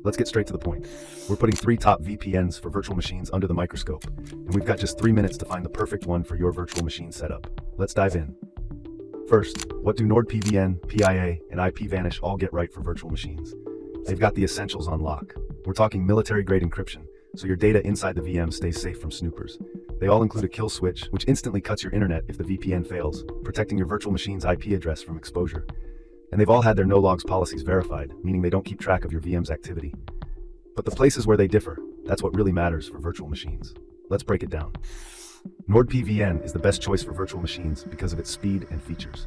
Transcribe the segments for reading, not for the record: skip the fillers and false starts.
Let's get straight to the point. We're putting 3 top VPNs for virtual machines under the microscope, and we've got just 3 minutes to find the perfect one for your virtual machine setup. Let's dive in. First, what do NordVPN, PIA, and IPVanish all get right for virtual machines? They've got the essentials on lock. We're talking military-grade encryption, so your data inside the VM stays safe from snoopers. They all include a kill switch, which instantly cuts your internet if the VPN fails, protecting your virtual machine's IP address from exposure. And they've all had their no-logs policies verified, meaning they don't keep track of your VM's activity. But the places where they differ, that's what really matters for virtual machines. Let's break it down. NordVPN is the best choice for virtual machines because of its speed and features.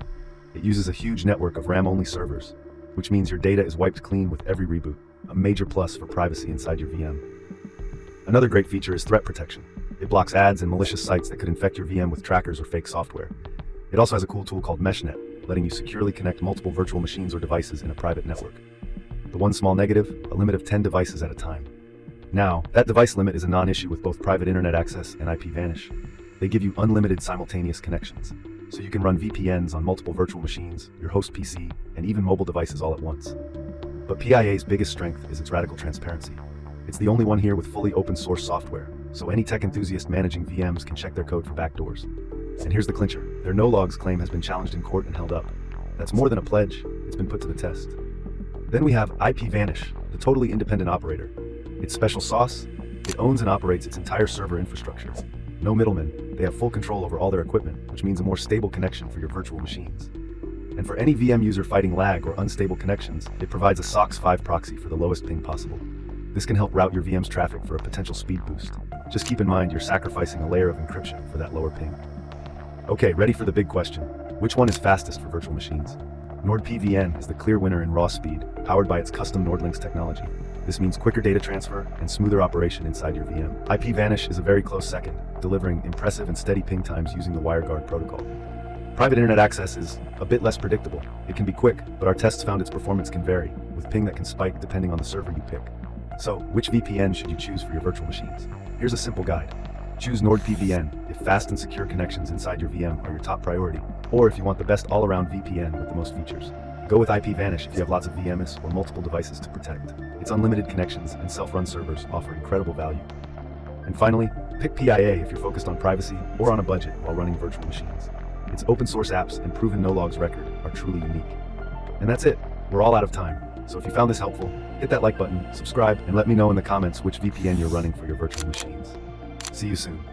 It uses a huge network of RAM-only servers, which means your data is wiped clean with every reboot, a major plus for privacy inside your VM. Another great feature is threat protection. It blocks ads and malicious sites that could infect your VM with trackers or fake software. It also has a cool tool called MeshNet, letting you securely connect multiple virtual machines or devices in a private network. The one small negative, a limit of 10 devices at a time. Now, that device limit is a non-issue with both private internet access and IPVanish. They give you unlimited simultaneous connections, so you can run VPNs on multiple virtual machines, your host PC, and even mobile devices all at once. But PIA's biggest strength is its radical transparency. It's the only one here with fully open source software, so any tech enthusiast managing VMs can check their code for backdoors. And here's the clincher. Their no-logs claim has been challenged in court and held up. That's more than a pledge, it's been put to the test. Then we have IPVanish, the totally independent operator. Its special sauce? It owns and operates its entire server infrastructure. No middlemen, they have full control over all their equipment, which means a more stable connection for your virtual machines. And for any VM user fighting lag or unstable connections, it provides a SOC 5 proxy for the lowest ping possible. This can help route your VM's traffic for a potential speed boost. Just keep in mind you're sacrificing a layer of encryption for that lower ping. Okay, ready for the big question. Which one is fastest for virtual machines? NordVPN is the clear winner in raw speed, powered by its custom NordLynx technology. This means quicker data transfer and smoother operation inside your VM. IPVanish is a very close second, delivering impressive and steady ping times using the WireGuard protocol. Private internet access is a bit less predictable. It can be quick, but our tests found its performance can vary, with ping that can spike depending on the server you pick. So, which VPN should you choose for your virtual machines? Here's a simple guide. Choose NordVPN if fast and secure connections inside your VM are your top priority, or if you want the best all-around VPN with the most features. Go with IPVanish if you have lots of VMs or multiple devices to protect. Its unlimited connections and self-run servers offer incredible value. And finally, pick PIA if you're focused on privacy or on a budget while running virtual machines. Its open source apps and proven no-logs record are truly unique. And that's it. We're all out of time. So if you found this helpful, hit that like button, subscribe, and let me know in the comments which VPN you're running for your virtual machines. See you soon.